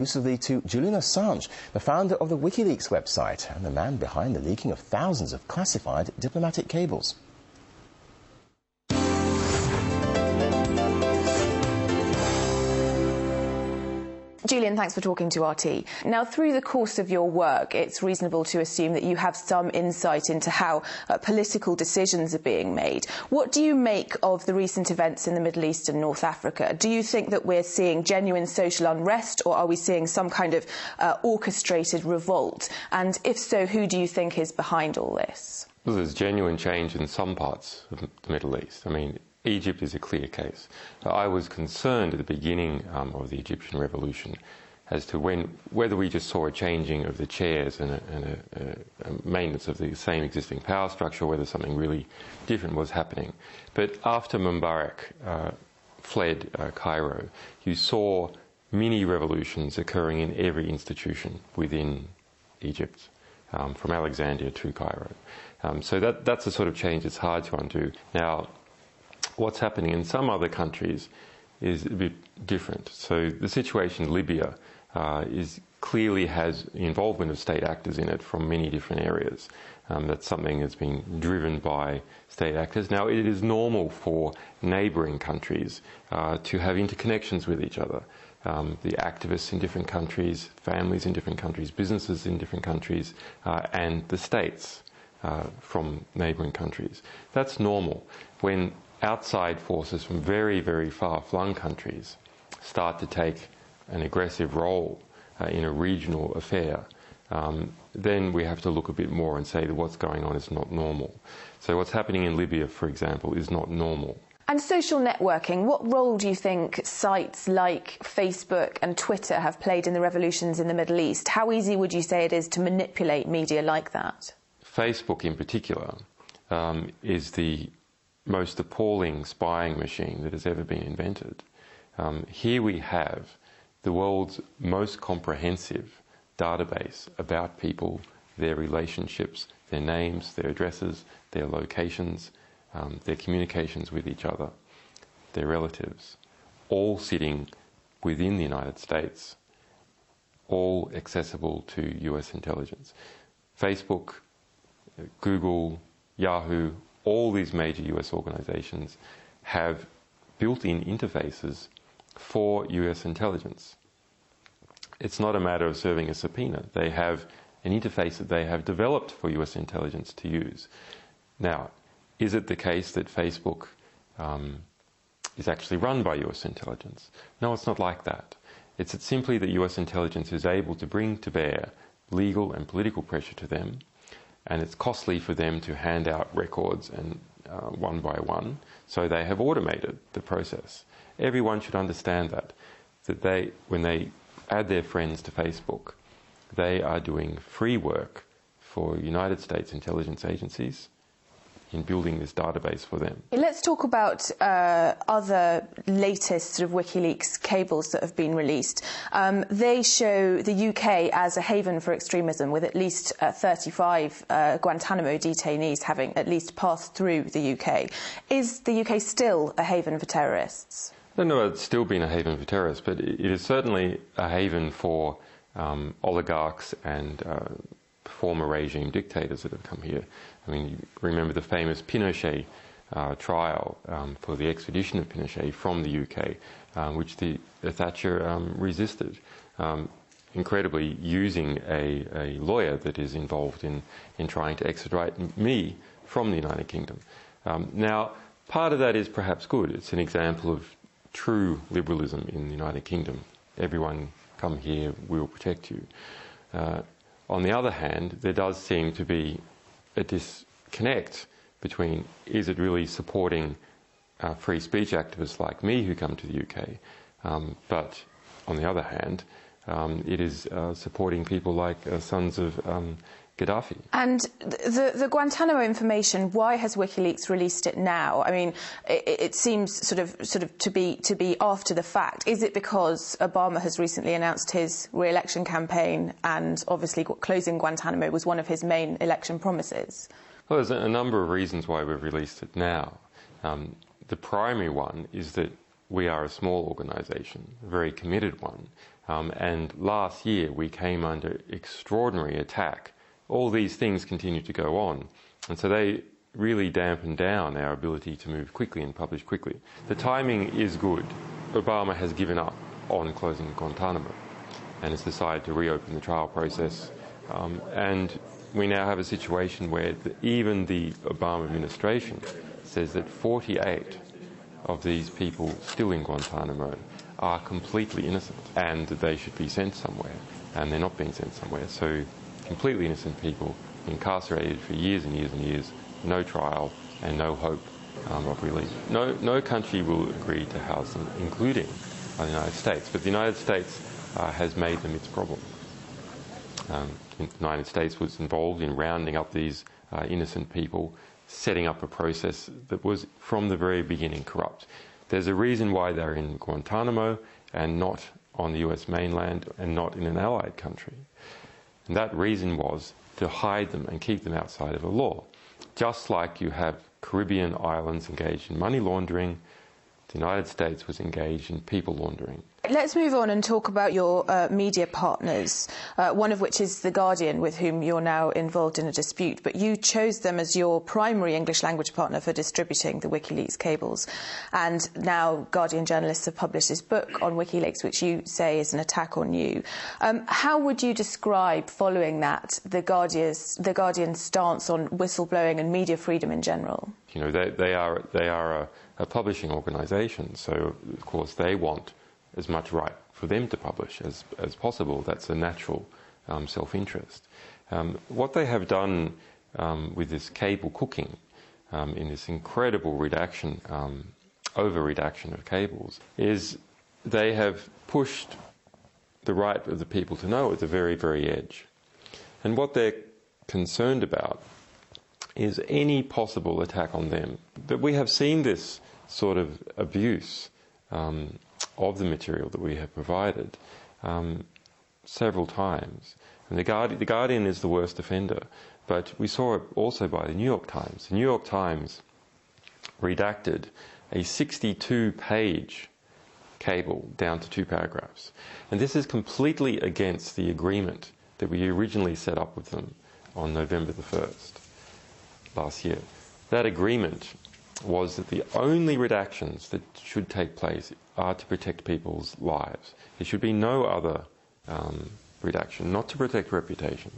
exclusively to Julian Assange, the founder of the Wikileaks website and the man behind the leaking of thousands of classified diplomatic cables. Julian, thanks for talking to RT. Now, through the course of your work, it's reasonable to assume that you have some insight into how political decisions are being made. What do you make of the recent events in the Middle East and North Africa? Do you think that we're seeing genuine social unrest, or are we seeing some kind of orchestrated revolt? And if so, who do you think is behind all this? Well, there's genuine change in some parts of the Middle East. I mean, Egypt is a clear case. I was concerned at the beginning of the Egyptian revolution as to whether we just saw a changing of the chairs and a maintenance of the same existing power structure, or whether something really different was happening. But after Mubarak fled Cairo, you saw mini-revolutions occurring in every institution within Egypt, from Alexandria to Cairo. So that's the sort of change that's hard to undo. Now, what's happening in some other countries is a bit different. So the situation in Libya clearly has the involvement of state actors in it from many different areas. That's something that's being driven by state actors. Now, it is normal for neighbouring countries to have interconnections with each other. The activists in different countries, families in different countries, businesses in different countries, and the states from neighbouring countries. That's normal. When outside forces from very, very far-flung countries start to take an aggressive role in a regional affair, then we have to look a bit more and say that what's going on is not normal. So what's happening in Libya, for example, is not normal. And social networking, what role do you think sites like Facebook and Twitter have played in the revolutions in the Middle East? How easy would you say it is to manipulate media like that? Facebook in particular is the most appalling spying machine that has ever been invented. Here we have the world's most comprehensive database about people, their relationships, their names, their addresses, their locations, their communications with each other, their relatives, all sitting within the United States, all accessible to US intelligence. Facebook, Google, Yahoo, all these major US organizations have built-in interfaces for US intelligence. It's not a matter of serving a subpoena. They have an interface that they have developed for US intelligence to use. Now, is it the case that Facebook is actually run by US intelligence? No, it's not like that. It's simply that US intelligence is able to bring to bear legal and political pressure to them, and it's costly for them to hand out records and one by one, so they have automated the process. Everyone should understand that when they add their friends to Facebook, they are doing free work for United States intelligence agencies in building this database for them. Let's talk about other latest sort of WikiLeaks cables that have been released. They show the UK as a haven for extremism, with at least 35 Guantanamo detainees having at least passed through the UK. Is the UK still a haven for terrorists? I don't know if it's still been a haven for terrorists, but it is certainly a haven for oligarchs and former regime dictators that have come here. I mean, you remember the famous Pinochet trial for the extradition of Pinochet from the UK, which the Thatcher resisted, incredibly using a lawyer that is involved in trying to extradite me from the United Kingdom. Now, part of that is perhaps good. It's an example of true liberalism in the United Kingdom. Everyone come here, we'll protect you. On the other hand, there does seem to be a disconnect between, is it really supporting free speech activists like me who come to the UK, but on the other hand, it is supporting people like sons of Gaddafi. And the Guantanamo information, why has WikiLeaks released it now? I mean, it seems sort of to be after the fact. Is it because Obama has recently announced his re-election campaign, and obviously closing Guantanamo was one of his main election promises? Well, there's a number of reasons why we've released it now. The primary one is that we are a small organisation, a very committed one, and last year we came under extraordinary attack. All these things continue to go on, and so they really dampen down our ability to move quickly and publish quickly. The timing is good. Obama has given up on closing Guantanamo and has decided to reopen the trial process, and we now have a situation where even the Obama administration says that 48 of these people still in Guantanamo are completely innocent and that they should be sent somewhere, and they're not being sent somewhere. So completely innocent people incarcerated for years and years and years, no trial and no hope of release. No country will agree to house them, including the United States, but the United States has made them its problem. The United States was involved in rounding up these innocent people, setting up a process that was from the very beginning corrupt. There's a reason why they're in Guantanamo and not on the US mainland and not in an allied country. And that reason was to hide them and keep them outside of the law. Just like you have Caribbean islands engaged in money laundering, the United States was engaged in people laundering. Let's move on and talk about your media partners, one of which is The Guardian, with whom you're now involved in a dispute, but you chose them as your primary English language partner for distributing the Wikileaks cables. And now Guardian journalists have published this book on Wikileaks, which you say is an attack on you. How would you describe, following that, The Guardian's stance on whistleblowing and media freedom in general? You know, they are a publishing organisation, so of course they want as much right for them to publish as possible. That's a natural self-interest. What they have done with this cable cooking, in this incredible redaction, over-redaction of cables, is they have pushed the right of the people to know at the very, very edge. And what they're concerned about is any possible attack on them. But we have seen this sort of abuse of the material that we have provided several times. And the Guardian is the worst offender, but we saw it also by the New York Times. The New York Times redacted a 62-page cable down to 2 paragraphs. And this is completely against the agreement that we originally set up with them on November the 1st last year. That agreement was that the only redactions that should take place are to protect people's lives. There should be no other redaction, not to protect reputation,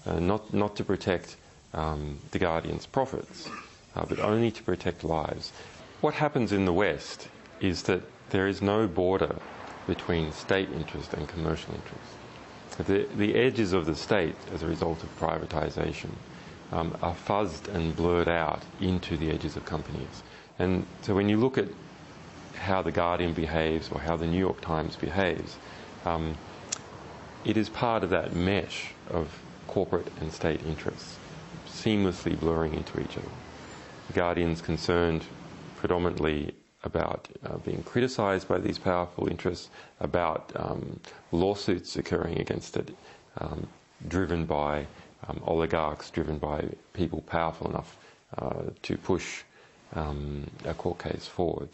not to protect the Guardian's profits, but only to protect lives. What happens in the West is that there is no border between state interest and commercial interest. The edges of the state, as a result of privatisation, are fuzzed and blurred out into the edges of companies. And so when you look at how the Guardian behaves or how the New York Times behaves, it is part of that mesh of corporate and state interests, seamlessly blurring into each other. The Guardian's concerned predominantly about being criticised by these powerful interests, about lawsuits occurring against it, driven by oligarchs, driven by people powerful enough to push a court case forward.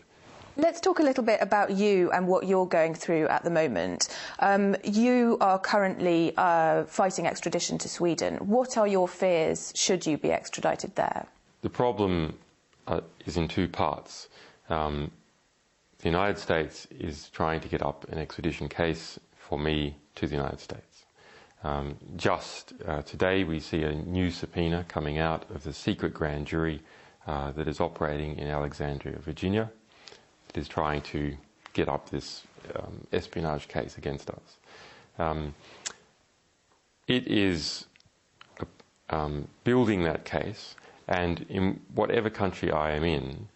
Let's talk a little bit about you and what you're going through at the moment. You are currently fighting extradition to Sweden. What are your fears should you be extradited there? The problem is in 2 parts. The United States is trying to get up an extradition case for me to the United States. Just today we see a new subpoena coming out of the secret grand jury that is operating in Alexandria, Virginia. It is trying to get up this espionage case against us. It is building that case, and in whatever country I am in,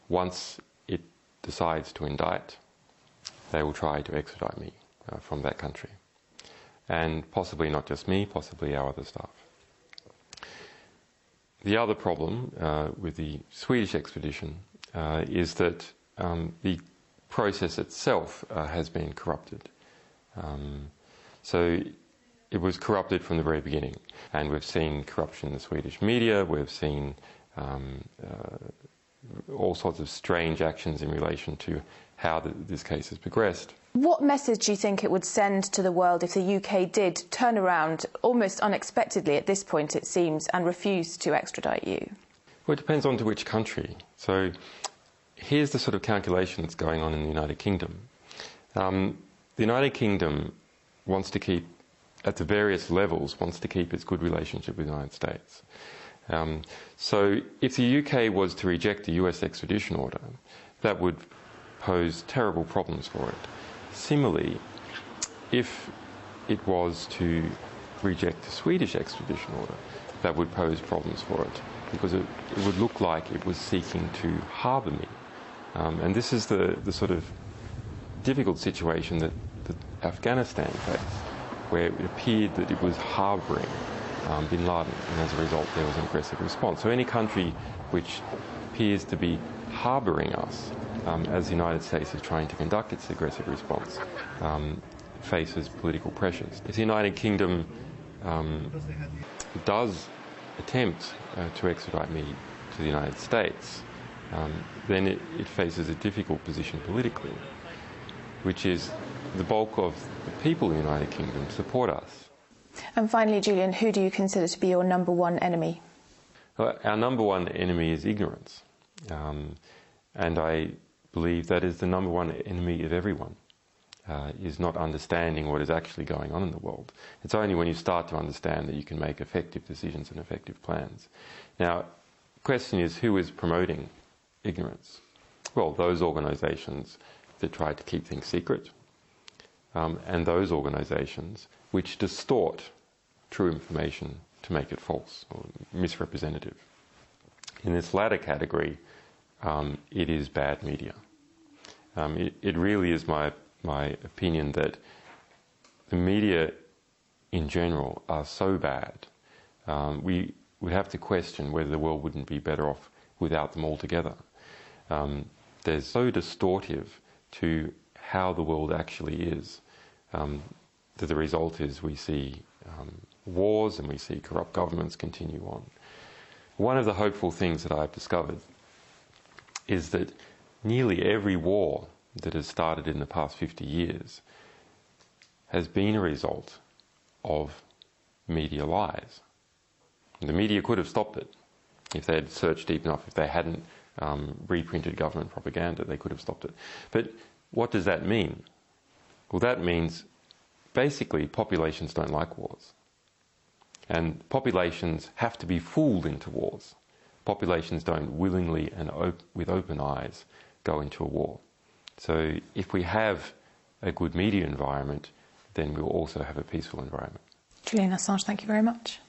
once it decides to indict, they will try to extradite me from that country. And possibly not just me, possibly our other staff. The other problem with the Swedish extradition is that the process itself has been corrupted. So it was corrupted from the very beginning, and we've seen corruption in the Swedish media, we've seen all sorts of strange actions in relation to how this case has progressed. What message do you think it would send to the world if the UK did turn around, almost unexpectedly at this point it seems, and refuse to extradite you? Well, it depends on to which country. So here's the sort of calculation that's going on in the United Kingdom. The United Kingdom wants to keep, at the various levels, wants to keep its good relationship with the United States. So if the UK was to reject the US extradition order, that would pose terrible problems for it. Similarly, if it was to reject the Swedish extradition order, that would pose problems for it, because it would look like it was seeking to harbour me. And this is the sort of difficult situation that Afghanistan faced, where it appeared that it was harbouring bin Laden, and as a result there was an aggressive response. So any country which appears to be harbouring us, as the United States is trying to conduct its aggressive response, faces political pressures. If the United Kingdom does attempt to extradite me to the United States, then it faces a difficult position politically, which is the bulk of the people in the United Kingdom support us. And finally, Julian, who do you consider to be your number one enemy? Well, our number one enemy is ignorance. And I believe that is the number one enemy of everyone, is not understanding what is actually going on in the world. It's only when you start to understand that you can make effective decisions and effective plans. Now, the question is, who is promoting ignorance? Well, those organisations that try to keep things secret, and those organisations which distort true information to make it false or misrepresentative. In this latter category, it is bad media. It really is my opinion that the media in general are so bad, we would have to question whether the world wouldn't be better off without them altogether. They're so distortive to how the world actually is, that the result is we see wars and we see corrupt governments continue on. One of the hopeful things that I've discovered is that nearly every war that has started in the past 50 years has been a result of media lies. The media could have stopped it if they had searched deep enough. If they hadn't reprinted government propaganda, they could have stopped it. But what does that mean? Well, that means basically populations don't like wars. And populations have to be fooled into wars. Populations don't willingly and with open eyes go into a war. So if we have a good media environment, then we'll also have a peaceful environment. Julian Assange, thank you very much.